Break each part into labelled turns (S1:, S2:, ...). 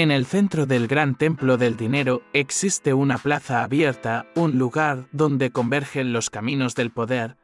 S1: En el centro del gran templo del dinero existe una plaza abierta, un lugar donde convergen los caminos del poder,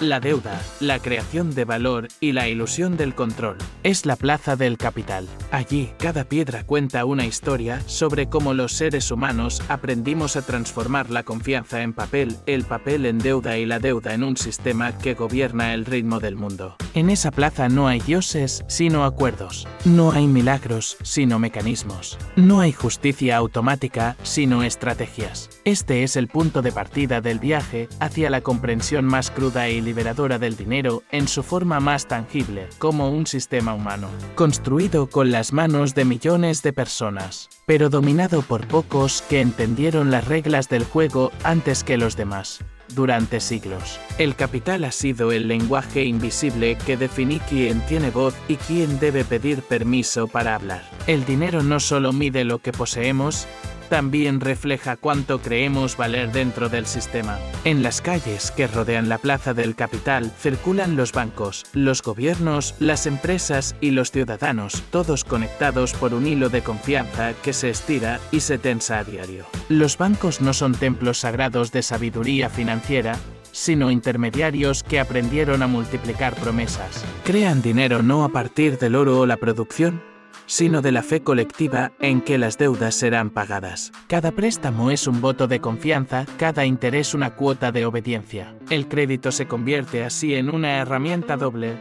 S1: la deuda, la creación de valor y la ilusión del control. Es la plaza del capital. Allí, cada piedra cuenta una historia sobre cómo los seres humanos aprendimos a transformar la confianza en papel, el papel en deuda y la deuda en un sistema que gobierna el ritmo del mundo. En esa plaza no hay dioses, sino acuerdos. No hay milagros, sino mecanismos. No hay justicia automática, sino estrategias. Este es el punto de partida del viaje hacia la comprensión más cruda y liberadora del dinero en su forma más tangible, como un sistema humano, construido con las manos de millones de personas, pero dominado por pocos que entendieron las reglas del juego antes que los demás. Durante siglos, el capital ha sido el lenguaje invisible que define quién tiene voz y quién debe pedir permiso para hablar. El dinero no solo mide lo que poseemos, también refleja cuánto creemos valer dentro del sistema. En las calles que rodean la plaza del capital circulan los bancos, los gobiernos, las empresas y los ciudadanos, todos conectados por un hilo de confianza que se estira y se tensa a diario. Los bancos no son templos sagrados de sabiduría financiera, sino intermediarios que aprendieron a multiplicar promesas. Crean dinero no a partir del oro o la producción, sino de la fe colectiva en que las deudas serán pagadas. Cada préstamo es un voto de confianza, cada interés una cuota de obediencia. El crédito se convierte así en una herramienta doble.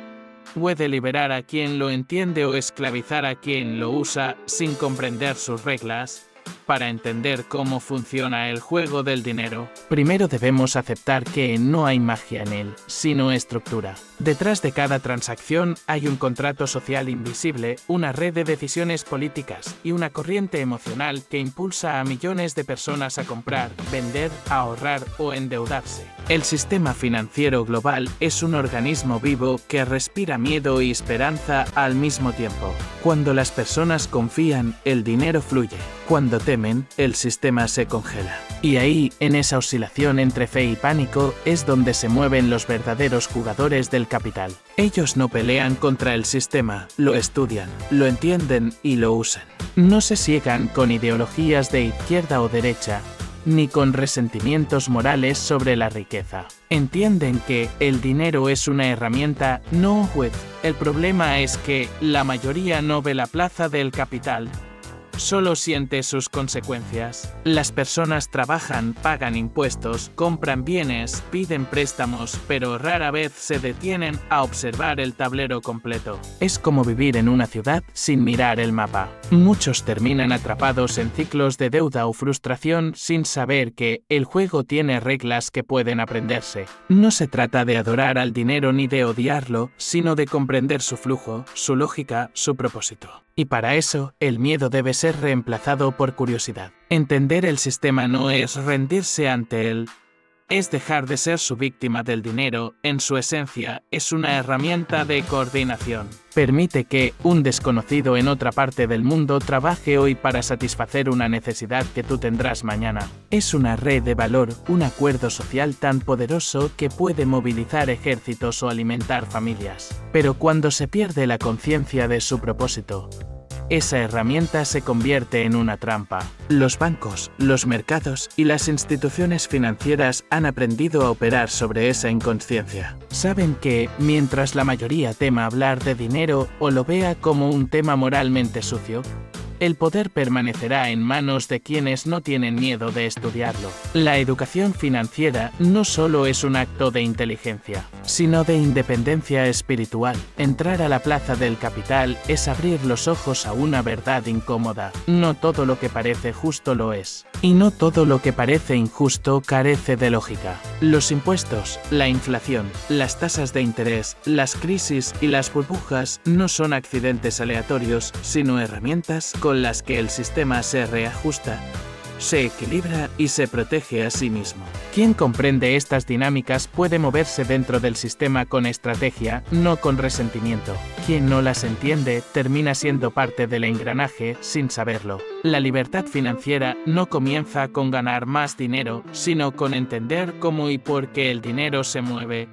S1: Puede liberar a quien lo entiende o esclavizar a quien lo usa sin comprender sus reglas. Para entender cómo funciona el juego del dinero, primero debemos aceptar que no hay magia en él, sino estructura. Detrás de cada transacción hay un contrato social invisible, una red de decisiones políticas y una corriente emocional que impulsa a millones de personas a comprar, vender, ahorrar o endeudarse. El sistema financiero global es un organismo vivo que respira miedo y esperanza al mismo tiempo. Cuando las personas confían, el dinero fluye. Cuando temen, el sistema se congela. Y ahí, en esa oscilación entre fe y pánico, es donde se mueven los verdaderos jugadores del capital. Ellos no pelean contra el sistema, lo estudian, lo entienden y lo usan. No se ciegan con ideologías de izquierda o derecha, ni con resentimientos morales sobre la riqueza. Entienden que el dinero es una herramienta, no un juez. El problema es que la mayoría no ve la plaza del capital, solo siente sus consecuencias. Las personas trabajan, pagan impuestos, compran bienes, piden préstamos, pero rara vez se detienen a observar el tablero completo. Es como vivir en una ciudad sin mirar el mapa. Muchos terminan atrapados en ciclos de deuda o frustración sin saber que el juego tiene reglas que pueden aprenderse. No se trata de adorar al dinero ni de odiarlo, sino de comprender su flujo, su lógica, su propósito. Y para eso, el miedo debe ser reemplazado por curiosidad. Entender el sistema no es rendirse ante él, es dejar de ser su víctima del dinero. En su esencia, es una herramienta de coordinación. Permite que un desconocido en otra parte del mundo trabaje hoy para satisfacer una necesidad que tú tendrás mañana. Es una red de valor, un acuerdo social tan poderoso que puede movilizar ejércitos o alimentar familias. Pero cuando se pierde la conciencia de su propósito, esa herramienta se convierte en una trampa. Los bancos, los mercados y las instituciones financieras han aprendido a operar sobre esa inconsciencia. Saben que, mientras la mayoría tema hablar de dinero o lo vea como un tema moralmente sucio, el poder permanecerá en manos de quienes no tienen miedo de estudiarlo. La educación financiera no solo es un acto de inteligencia, sino de independencia espiritual. Entrar a la plaza del capital es abrir los ojos a una verdad incómoda. No todo lo que parece justo lo es. Y no todo lo que parece injusto carece de lógica. Los impuestos, la inflación, las tasas de interés, las crisis y las burbujas no son accidentes aleatorios, sino herramientas con las que el sistema se reajusta, se equilibra y se protege a sí mismo. Quien comprende estas dinámicas puede moverse dentro del sistema con estrategia, no con resentimiento. Quien no las entiende termina siendo parte del engranaje sin saberlo. La libertad financiera no comienza con ganar más dinero, sino con entender cómo y por qué el dinero se mueve.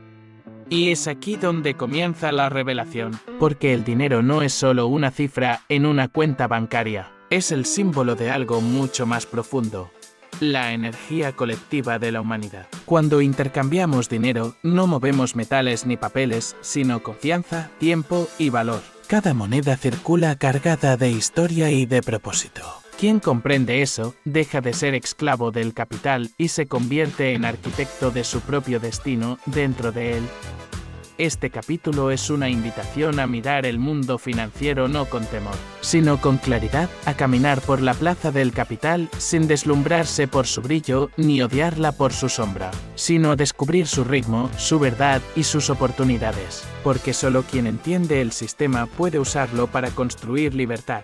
S1: Y es aquí donde comienza la revelación. Porque el dinero no es solo una cifra en una cuenta bancaria. es el símbolo de algo mucho más profundo: la energía colectiva de la humanidad. Cuando intercambiamos dinero, no movemos metales ni papeles, sino confianza, tiempo y valor. Cada moneda circula cargada de historia y de propósito. Quien comprende eso, deja de ser esclavo del capital y se convierte en arquitecto de su propio destino dentro de él. Este capítulo es una invitación a mirar el mundo financiero no con temor, sino con claridad, a caminar por la plaza del capital sin deslumbrarse por su brillo ni odiarla por su sombra, sino a descubrir su ritmo, su verdad y sus oportunidades, porque solo quien entiende el sistema puede usarlo para construir libertad.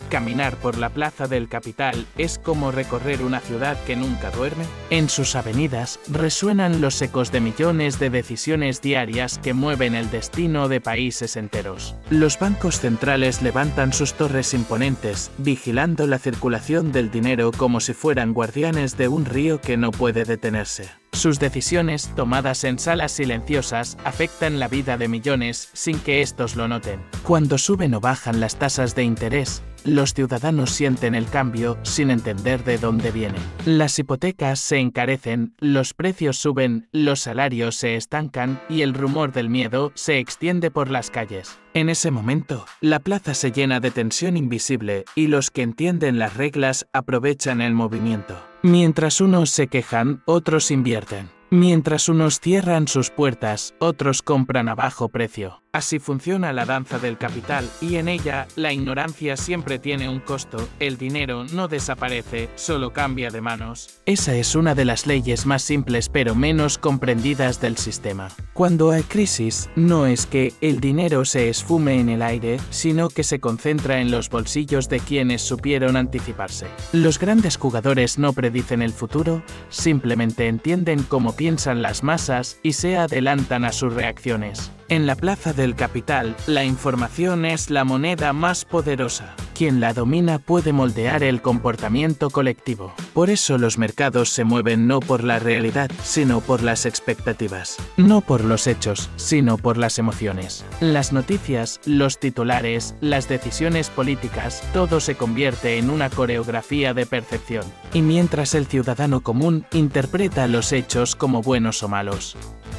S1: Caminar por la plaza del capital es como recorrer una ciudad que nunca duerme. En sus avenidas resuenan los ecos de millones de decisiones diarias que mueven el destino de países enteros. Los bancos centrales levantan sus torres imponentes, vigilando la circulación del dinero como si fueran guardianes de un río que no puede detenerse. Sus decisiones, tomadas en salas silenciosas, afectan la vida de millones sin que estos lo noten. Cuando suben o bajan las tasas de interés, los ciudadanos sienten el cambio sin entender de dónde viene. Las hipotecas se encarecen, los precios suben, los salarios se estancan y el rumor del miedo se extiende por las calles. En ese momento, la plaza se llena de tensión invisible y los que entienden las reglas aprovechan el movimiento. Mientras unos se quejan, otros invierten. Mientras unos cierran sus puertas, otros compran a bajo precio. Así funciona la danza del capital, y en ella, la ignorancia siempre tiene un costo. El dinero no desaparece, solo cambia de manos. Esa es una de las leyes más simples pero menos comprendidas del sistema. Cuando hay crisis, no es que el dinero se esfume en el aire, sino que se concentra en los bolsillos de quienes supieron anticiparse. Los grandes jugadores no predicen el futuro, simplemente entienden cómo piensan las masas y se adelantan a sus reacciones. En la plaza del capital, la información es la moneda más poderosa. Quien la domina puede moldear el comportamiento colectivo. Por eso los mercados se mueven no por la realidad, sino por las expectativas. No por los hechos, sino por las emociones. Las noticias, los titulares, las decisiones políticas, todo se convierte en una coreografía de percepción. Y mientras el ciudadano común interpreta los hechos como buenos o malos,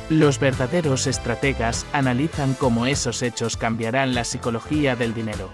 S1: los verdaderos estrategas analizan cómo esos hechos cambiarán la psicología del dinero.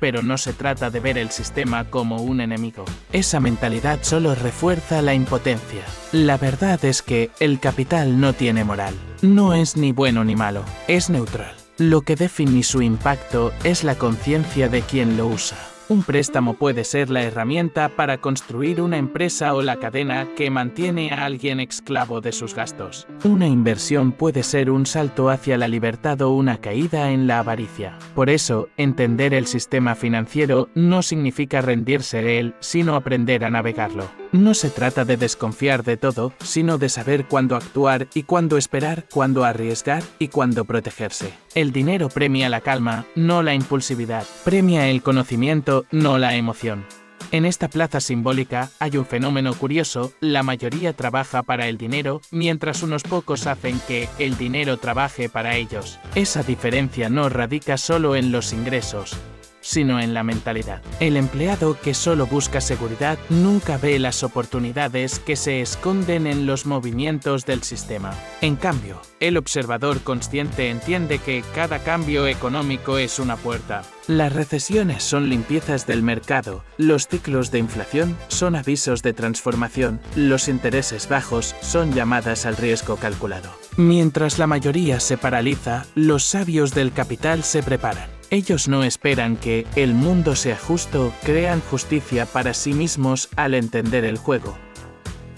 S1: Pero no se trata de ver el sistema como un enemigo. Esa mentalidad solo refuerza la impotencia. La verdad es que el capital no tiene moral. No es ni bueno ni malo, es neutral. Lo que define su impacto es la conciencia de quien lo usa. Un préstamo puede ser la herramienta para construir una empresa o la cadena que mantiene a alguien esclavo de sus gastos. Una inversión puede ser un salto hacia la libertad o una caída en la avaricia. Por eso, entender el sistema financiero no significa rendirse de él, sino aprender a navegarlo. No se trata de desconfiar de todo, sino de saber cuándo actuar y cuándo esperar, cuándo arriesgar y cuándo protegerse. El dinero premia la calma, no la impulsividad. Premia el conocimiento, no la emoción. En esta plaza simbólica hay un fenómeno curioso: la mayoría trabaja para el dinero, mientras unos pocos hacen que el dinero trabaje para ellos. Esa diferencia no radica solo en los ingresos, sino en la mentalidad. El empleado que solo busca seguridad nunca ve las oportunidades que se esconden en los movimientos del sistema. En cambio, el observador consciente entiende que cada cambio económico es una puerta. Las recesiones son limpiezas del mercado, los ciclos de inflación son avisos de transformación, los intereses bajos son llamadas al riesgo calculado. Mientras la mayoría se paraliza, los sabios del capital se preparan. Ellos no esperan que el mundo sea justo, crean justicia para sí mismos al entender el juego.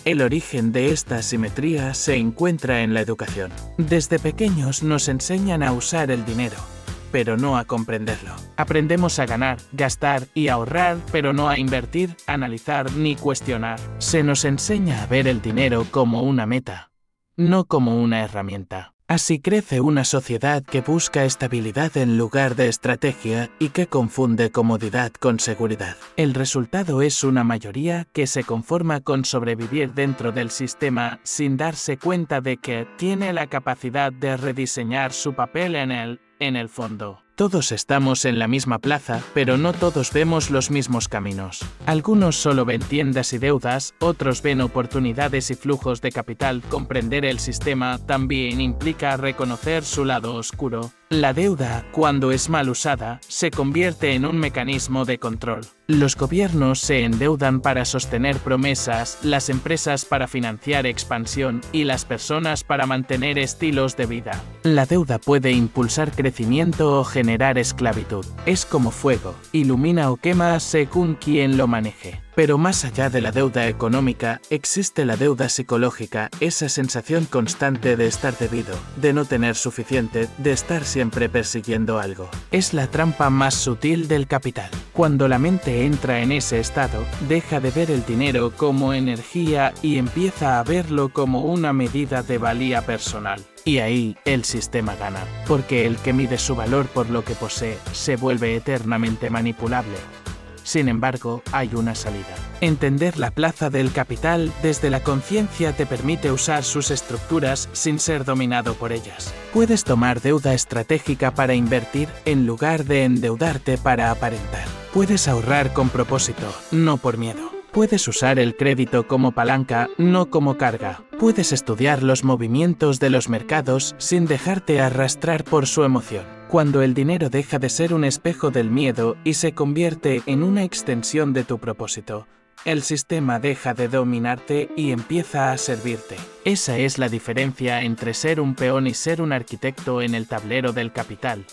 S1: El origen de esta asimetría se encuentra en la educación. Desde pequeños nos enseñan a usar el dinero, pero no a comprenderlo. Aprendemos a ganar, gastar y ahorrar, pero no a invertir, analizar ni cuestionar. Se nos enseña a ver el dinero como una meta, no como una herramienta. Así crece una sociedad que busca estabilidad en lugar de estrategia y que confunde comodidad con seguridad. El resultado es una mayoría que se conforma con sobrevivir dentro del sistema sin darse cuenta de que tiene la capacidad de rediseñar su papel en el fondo. Todos estamos en la misma plaza, pero no todos vemos los mismos caminos. Algunos solo ven tiendas y deudas, otros ven oportunidades y flujos de capital. Comprender el sistema también implica reconocer su lado oscuro. La deuda, cuando es mal usada, se convierte en un mecanismo de control. Los gobiernos se endeudan para sostener promesas, las empresas para financiar expansión y las personas para mantener estilos de vida. La deuda puede impulsar crecimiento o generar esclavitud. Es como fuego, ilumina o quema según quien lo maneje. Pero más allá de la deuda económica, existe la deuda psicológica, esa sensación constante de estar debido, de no tener suficiente, de estar siempre persiguiendo algo. Es la trampa más sutil del capital. Cuando la mente entra en ese estado, deja de ver el dinero como energía y empieza a verlo como una medida de valía personal. Y ahí el sistema gana, porque el que mide su valor por lo que posee se vuelve eternamente manipulable. Sin embargo, hay una salida. Entender la plaza del capital desde la conciencia te permite usar sus estructuras sin ser dominado por ellas. Puedes tomar deuda estratégica para invertir en lugar de endeudarte para aparentar. Puedes ahorrar con propósito, no por miedo. Puedes usar el crédito como palanca, no como carga. Puedes estudiar los movimientos de los mercados sin dejarte arrastrar por su emoción. Cuando el dinero deja de ser un espejo del miedo y se convierte en una extensión de tu propósito, el sistema deja de dominarte y empieza a servirte. Esa es la diferencia entre ser un peón y ser un arquitecto en el tablero del capital.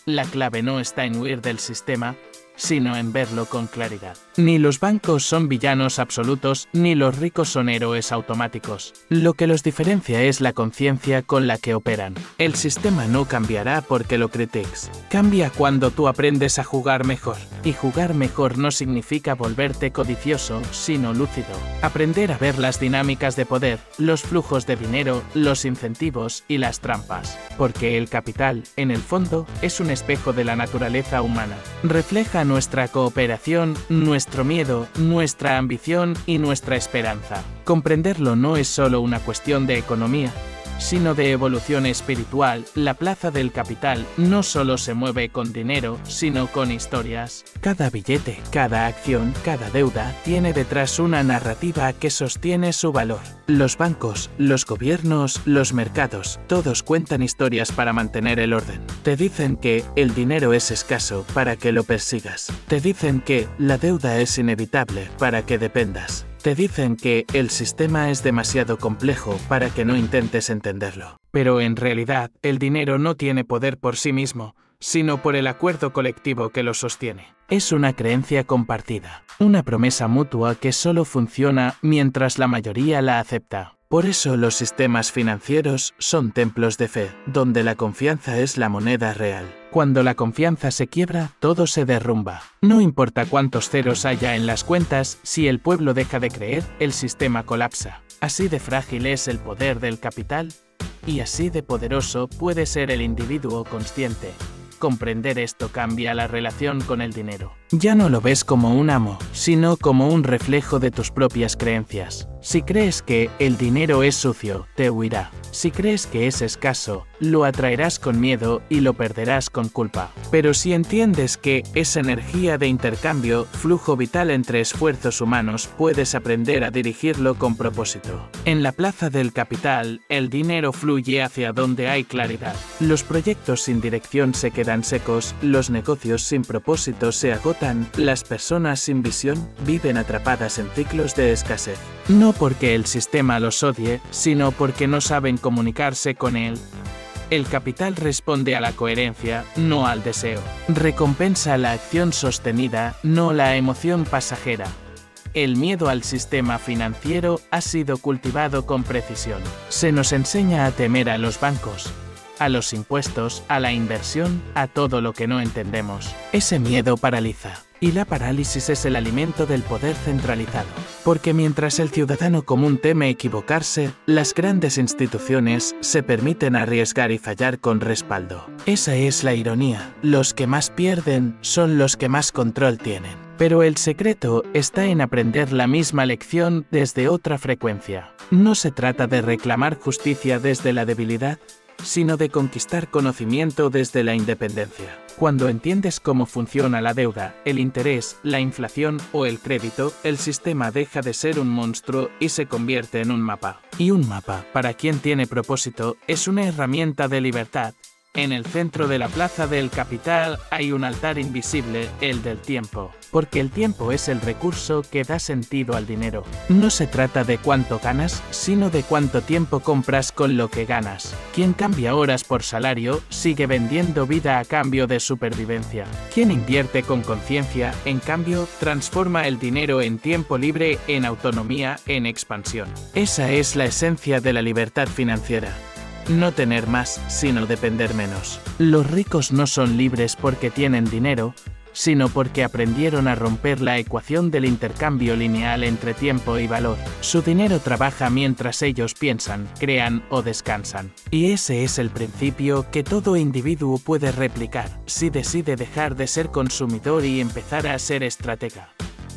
S1: La clave no está en huir del sistema, sino en verlo con claridad. Ni los bancos son villanos absolutos, ni los ricos son héroes automáticos. Lo que los diferencia es la conciencia con la que operan. El sistema no cambiará porque lo critiques. Cambia cuando tú aprendes a jugar mejor. Y jugar mejor no significa volverte codicioso, sino lúcido. Aprender a ver las dinámicas de poder, los flujos de dinero, los incentivos y las trampas. Porque el capital, en el fondo, es un espejo de la naturaleza humana. Refleja nuestra cooperación, nuestro miedo, nuestra ambición y nuestra esperanza. Comprenderlo no es solo una cuestión de economía, sino de evolución espiritual. La plaza del capital no solo se mueve con dinero, sino con historias. Cada billete, cada acción, cada deuda tiene detrás una narrativa que sostiene su valor. Los bancos, los gobiernos, los mercados, todos cuentan historias para mantener el orden. Te dicen que el dinero es escaso para que lo persigas. Te dicen que la deuda es inevitable para que dependas. Te dicen que el sistema es demasiado complejo para que no intentes entenderlo. Pero en realidad, el dinero no tiene poder por sí mismo, sino por el acuerdo colectivo que lo sostiene. Es una creencia compartida, una promesa mutua que solo funciona mientras la mayoría la acepta. Por eso los sistemas financieros son templos de fe, donde la confianza es la moneda real. Cuando la confianza se quiebra, todo se derrumba. No importa cuántos ceros haya en las cuentas, si el pueblo deja de creer, el sistema colapsa. Así de frágil es el poder del capital, y así de poderoso puede ser el individuo consciente. Comprender esto cambia la relación con el dinero. Ya no lo ves como un amo, sino como un reflejo de tus propias creencias. Si crees que el dinero es sucio, te huirá. Si crees que es escaso, lo atraerás con miedo y lo perderás con culpa. Pero si entiendes que es energía de intercambio, flujo vital entre esfuerzos humanos, puedes aprender a dirigirlo con propósito. En la plaza del capital, el dinero fluye hacia donde hay claridad. Los proyectos sin dirección se quedan secos, los negocios sin propósito se agotan, las personas sin visión viven atrapadas en ciclos de escasez. No porque el sistema los odie, sino porque no saben comunicarse con él. El capital responde a la coherencia, no al deseo. Recompensa la acción sostenida, no la emoción pasajera. El miedo al sistema financiero ha sido cultivado con precisión. Se nos enseña a temer a los bancos, a los impuestos, a la inversión, a todo lo que no entendemos. Ese miedo paraliza. Y la parálisis es el alimento del poder centralizado. Porque mientras el ciudadano común teme equivocarse, las grandes instituciones se permiten arriesgar y fallar con respaldo. Esa es la ironía. Los que más pierden son los que más control tienen. Pero el secreto está en aprender la misma lección desde otra frecuencia. No se trata de reclamar justicia desde la debilidad, sino de conquistar conocimiento desde la independencia. Cuando entiendes cómo funciona la deuda, el interés, la inflación o el crédito, el sistema deja de ser un monstruo y se convierte en un mapa. Y un mapa, para quien tiene propósito, es una herramienta de libertad. En el centro de la plaza del capital hay un altar invisible, el del tiempo. Porque el tiempo es el recurso que da sentido al dinero. No se trata de cuánto ganas, sino de cuánto tiempo compras con lo que ganas. Quien cambia horas por salario, sigue vendiendo vida a cambio de supervivencia. Quien invierte con conciencia, en cambio, transforma el dinero en tiempo libre, en autonomía, en expansión. Esa es la esencia de la libertad financiera. No tener más, sino depender menos. Los ricos no son libres porque tienen dinero, sino porque aprendieron a romper la ecuación del intercambio lineal entre tiempo y valor. Su dinero trabaja mientras ellos piensan, crean o descansan. Y ese es el principio que todo individuo puede replicar, si decide dejar de ser consumidor y empezar a ser estratega.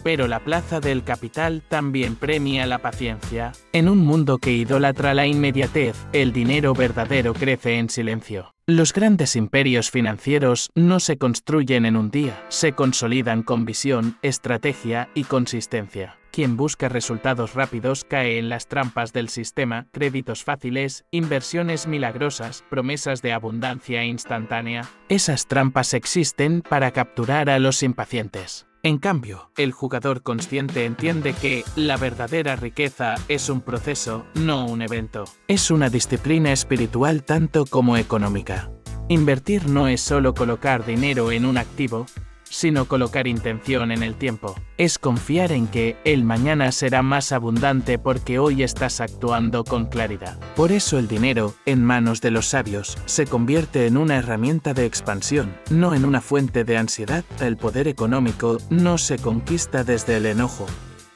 S1: Pero la plaza del capital también premia la paciencia. En un mundo que idolatra la inmediatez, el dinero verdadero crece en silencio. Los grandes imperios financieros no se construyen en un día, se consolidan con visión, estrategia y consistencia. Quien busca resultados rápidos cae en las trampas del sistema, créditos fáciles, inversiones milagrosas, promesas de abundancia instantánea. Esas trampas existen para capturar a los impacientes. En cambio, el jugador consciente entiende que la verdadera riqueza es un proceso, no un evento. Es una disciplina espiritual tanto como económica. Invertir no es solo colocar dinero en un activo, sino colocar intención en el tiempo. Es confiar en que el mañana será más abundante porque hoy estás actuando con claridad. Por eso el dinero, en manos de los sabios, se convierte en una herramienta de expansión, no en una fuente de ansiedad. El poder económico no se conquista desde el enojo,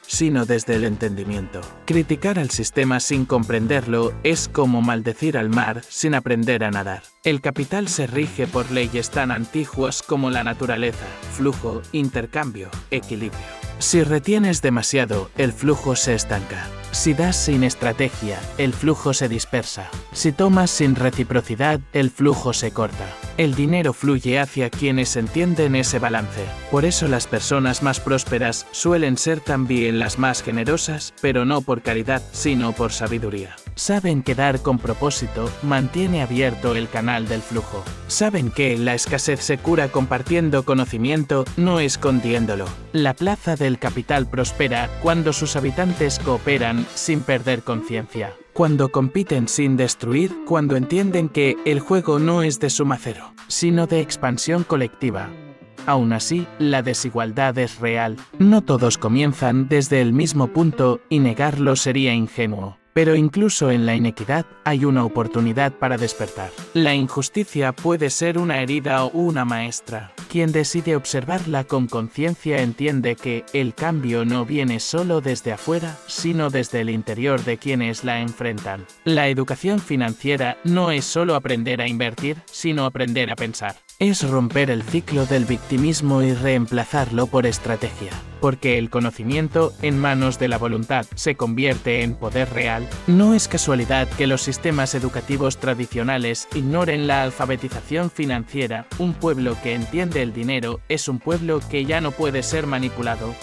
S1: sino desde el entendimiento. Criticar al sistema sin comprenderlo es como maldecir al mar sin aprender a nadar. El capital se rige por leyes tan antiguas como la naturaleza: flujo, intercambio, equilibrio. Si retienes demasiado, el flujo se estanca. Si das sin estrategia, el flujo se dispersa. Si tomas sin reciprocidad, el flujo se corta. El dinero fluye hacia quienes entienden ese balance. Por eso las personas más prósperas suelen ser también las más generosas, pero no por caridad, sino por sabiduría. Saben que dar con propósito mantiene abierto el canal del flujo. Saben que la escasez se cura compartiendo conocimiento, no escondiéndolo. La plaza del capital prospera cuando sus habitantes cooperan sin perder conciencia. Cuando compiten sin destruir, cuando entienden que el juego no es de suma cero, sino de expansión colectiva. Aún así, la desigualdad es real. No todos comienzan desde el mismo punto y negarlo sería ingenuo. Pero incluso en la inequidad hay una oportunidad para despertar. La injusticia puede ser una herida o una maestra. Quien decide observarla con conciencia entiende que el cambio no viene solo desde afuera, sino desde el interior de quienes la enfrentan. La educación financiera no es solo aprender a invertir, sino aprender a pensar. Es romper el ciclo del victimismo y reemplazarlo por estrategia. Porque el conocimiento, en manos de la voluntad, se convierte en poder real. No es casualidad que los sistemas educativos tradicionales ignoren la alfabetización financiera. Un pueblo que entiende el dinero es un pueblo que ya no puede ser manipulado.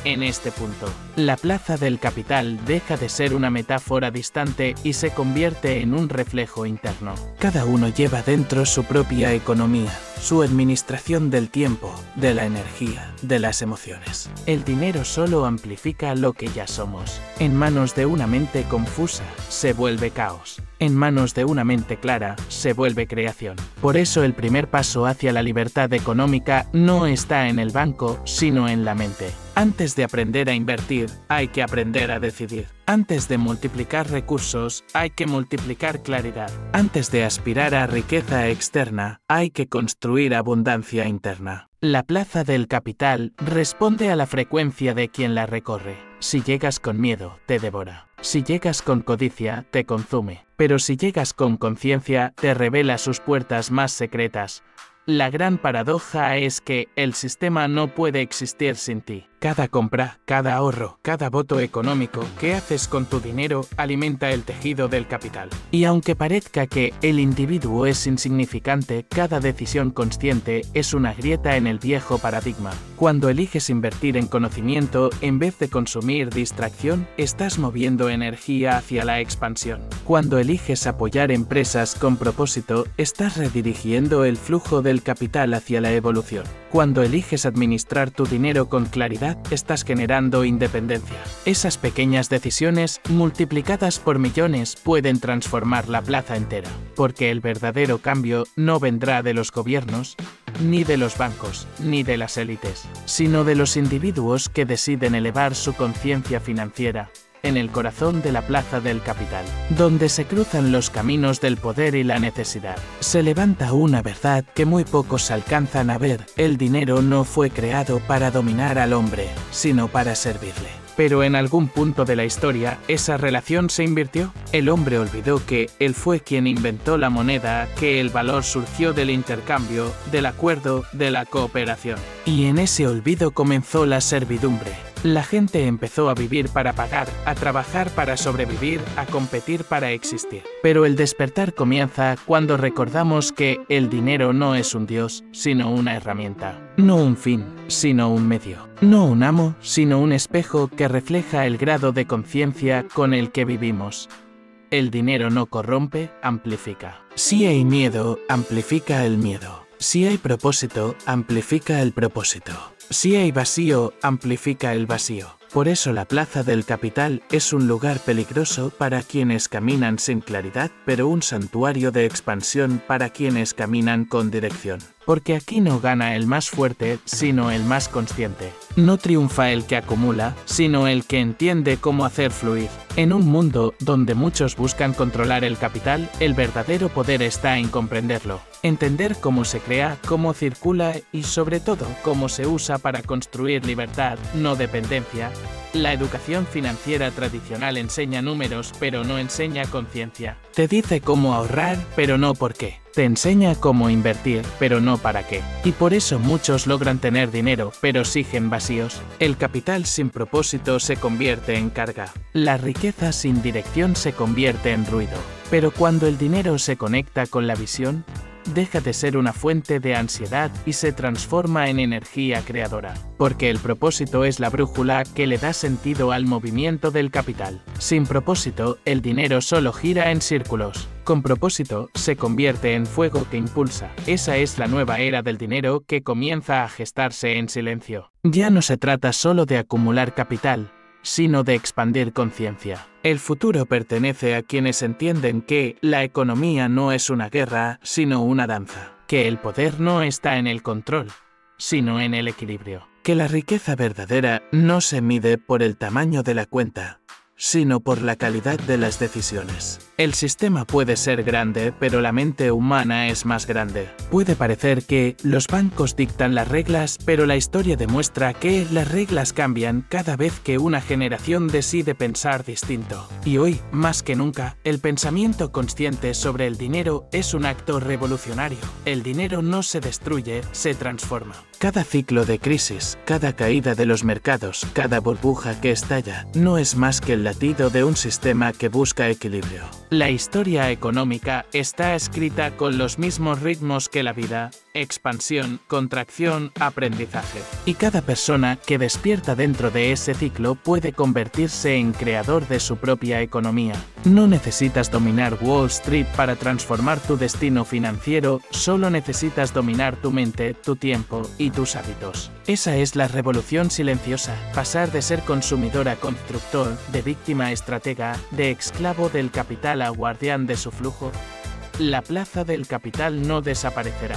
S1: En este punto, la plaza del capital deja de ser una metáfora distante y se convierte en un reflejo interno. Cada uno lleva dentro su propia economía, su administración del tiempo, de la energía, de las emociones. El dinero solo amplifica lo que ya somos. En manos de una mente confusa, se vuelve caos. En manos de una mente clara, se vuelve creación. Por eso el primer paso hacia la libertad económica no está en el banco, sino en la mente. Antes de aprender a invertir, hay que aprender a decidir. Antes de multiplicar recursos, hay que multiplicar claridad. Antes de aspirar a riqueza externa, hay que construir abundancia interna. La plaza del capital responde a la frecuencia de quien la recorre. Si llegas con miedo, te devora. Si llegas con codicia, te consume. Pero si llegas con conciencia, te revela sus puertas más secretas. La gran paradoja es que el sistema no puede existir sin ti. Cada compra, cada ahorro, cada voto económico que haces con tu dinero alimenta el tejido del capital. Y aunque parezca que el individuo es insignificante, cada decisión consciente es una grieta en el viejo paradigma. Cuando eliges invertir en conocimiento en vez de consumir distracción, estás moviendo energía hacia la expansión. Cuando eliges apoyar empresas con propósito, estás redirigiendo el flujo del capital hacia la evolución. Cuando eliges administrar tu dinero con claridad, estás generando independencia. Esas pequeñas decisiones, multiplicadas por millones, pueden transformar la plaza entera. Porque el verdadero cambio no vendrá de los gobiernos, ni de los bancos, ni de las élites, sino de los individuos que deciden elevar su conciencia financiera en el corazón de la plaza del capital, donde se cruzan los caminos del poder y la necesidad. Se levanta una verdad que muy pocos alcanzan a ver: el dinero no fue creado para dominar al hombre, sino para servirle. Pero en algún punto de la historia, esa relación se invirtió. El hombre olvidó que él fue quien inventó la moneda, que el valor surgió del intercambio, del acuerdo, de la cooperación. Y en ese olvido comenzó la servidumbre. La gente empezó a vivir para pagar, a trabajar para sobrevivir, a competir para existir. Pero el despertar comienza cuando recordamos que el dinero no es un dios, sino una herramienta. No un fin, sino un medio. No un amo, sino un espejo que refleja el grado de conciencia con el que vivimos. El dinero no corrompe, amplifica. Si hay miedo, amplifica el miedo. Si hay propósito, amplifica el propósito. Si hay vacío, amplifica el vacío. Por eso la plaza del capital es un lugar peligroso para quienes caminan sin claridad, pero un santuario de expansión para quienes caminan con dirección. Porque aquí no gana el más fuerte, sino el más consciente. No triunfa el que acumula, sino el que entiende cómo hacer fluir. En un mundo donde muchos buscan controlar el capital, el verdadero poder está en comprenderlo. Entender cómo se crea, cómo circula y sobre todo cómo se usa para construir libertad, no dependencia. La educación financiera tradicional enseña números, pero no enseña conciencia. Te dice cómo ahorrar, pero no por qué. Te enseña cómo invertir, pero no para qué. Y por eso muchos logran tener dinero, pero siguen vacíos. El capital sin propósito se convierte en carga. La riqueza sin dirección se convierte en ruido. Pero cuando el dinero se conecta con la visión, deja de ser una fuente de ansiedad y se transforma en energía creadora. Porque el propósito es la brújula que le da sentido al movimiento del capital. Sin propósito, el dinero solo gira en círculos. Con propósito, se convierte en fuego que impulsa. Esa es la nueva era del dinero que comienza a gestarse en silencio. Ya no se trata solo de acumular capital, sino de expandir conciencia. El futuro pertenece a quienes entienden que la economía no es una guerra, sino una danza. Que el poder no está en el control, sino en el equilibrio. Que la riqueza verdadera no se mide por el tamaño de la cuenta, sino por la calidad de las decisiones. El sistema puede ser grande, pero la mente humana es más grande. Puede parecer que los bancos dictan las reglas, pero la historia demuestra que las reglas cambian cada vez que una generación decide pensar distinto. Y hoy, más que nunca, el pensamiento consciente sobre el dinero es un acto revolucionario. El dinero no se destruye, se transforma. Cada ciclo de crisis, cada caída de los mercados, cada burbuja que estalla, no es más que el latido de un sistema que busca equilibrio. La historia económica está escrita con los mismos ritmos que la vida: expansión, contracción, aprendizaje. Y cada persona que despierta dentro de ese ciclo puede convertirse en creador de su propia economía. No necesitas dominar Wall Street para transformar tu destino financiero, solo necesitas dominar tu mente, tu tiempo y tus hábitos. Esa es la revolución silenciosa: pasar de ser consumidor a constructor, de víctima a estratega, de esclavo del capital a guardián de su flujo. La plaza del capital no desaparecerá,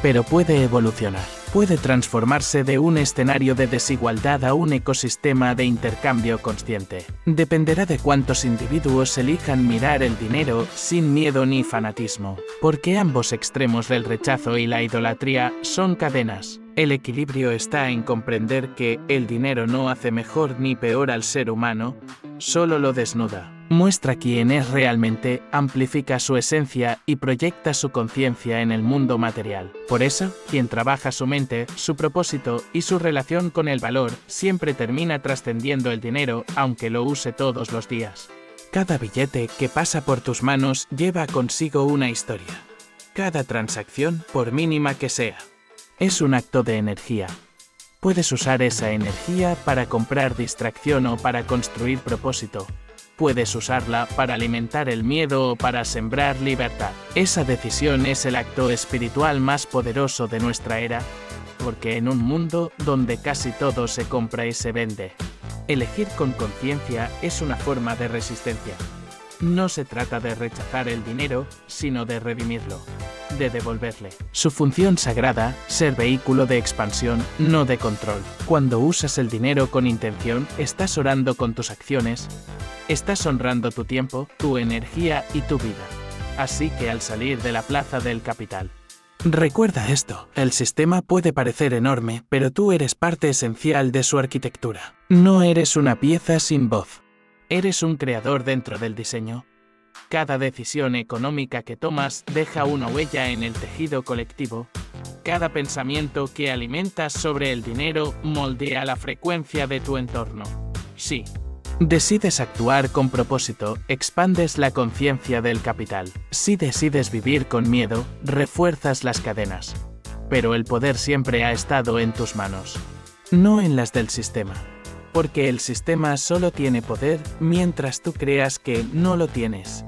S1: pero puede evolucionar. Puede transformarse de un escenario de desigualdad a un ecosistema de intercambio consciente. Dependerá de cuántos individuos elijan mirar el dinero sin miedo ni fanatismo, porque ambos extremos del rechazo y la idolatría son cadenas. El equilibrio está en comprender que el dinero no hace mejor ni peor al ser humano, solo lo desnuda. Muestra quién es realmente, amplifica su esencia y proyecta su conciencia en el mundo material. Por eso, quien trabaja su mente, su propósito y su relación con el valor, siempre termina trascendiendo el dinero, aunque lo use todos los días. Cada billete que pasa por tus manos lleva consigo una historia. Cada transacción, por mínima que sea, es un acto de energía. Puedes usar esa energía para comprar distracción o para construir propósito. Puedes usarla para alimentar el miedo o para sembrar libertad. Esa decisión es el acto espiritual más poderoso de nuestra era, porque en un mundo donde casi todo se compra y se vende, elegir con conciencia es una forma de resistencia. No se trata de rechazar el dinero, sino de redimirlo, de devolverle su función sagrada, ser vehículo de expansión, no de control. Cuando usas el dinero con intención, estás orando con tus acciones, estás honrando tu tiempo, tu energía y tu vida. Así que al salir de la plaza del capital, recuerda esto: el sistema puede parecer enorme, pero tú eres parte esencial de su arquitectura. No eres una pieza sin voz. Eres un creador dentro del diseño. Cada decisión económica que tomas deja una huella en el tejido colectivo. Cada pensamiento que alimentas sobre el dinero moldea la frecuencia de tu entorno. Sí. Decides actuar con propósito, expandes la conciencia del capital. Si decides vivir con miedo, refuerzas las cadenas. Pero el poder siempre ha estado en tus manos, no en las del sistema. Porque el sistema solo tiene poder mientras tú creas que no lo tienes.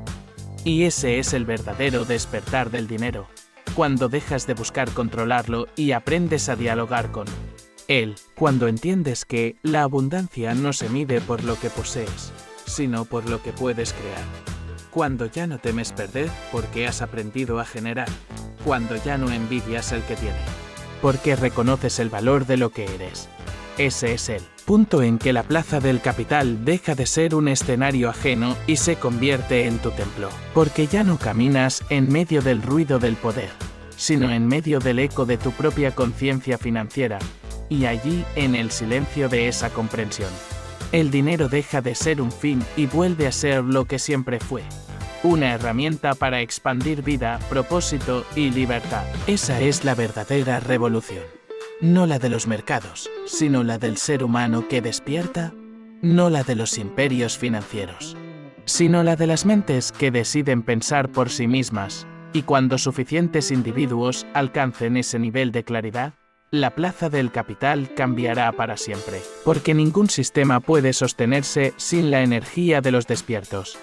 S1: Y ese es el verdadero despertar del dinero, cuando dejas de buscar controlarlo y aprendes a dialogar con él, cuando entiendes que la abundancia no se mide por lo que posees, sino por lo que puedes crear. Cuando ya no temes perder porque has aprendido a generar, cuando ya no envidias el que tiene, porque reconoces el valor de lo que eres. Ese es el punto en que la plaza del capital deja de ser un escenario ajeno y se convierte en tu templo, porque ya no caminas en medio del ruido del poder, sino en medio del eco de tu propia conciencia financiera, y allí, en el silencio de esa comprensión, el dinero deja de ser un fin y vuelve a ser lo que siempre fue: una herramienta para expandir vida, propósito y libertad. Esa es la verdadera revolución. No la de los mercados, sino la del ser humano que despierta, no la de los imperios financieros, sino la de las mentes que deciden pensar por sí mismas, y cuando suficientes individuos alcancen ese nivel de claridad, la plaza del capital cambiará para siempre, porque ningún sistema puede sostenerse sin la energía de los despiertos.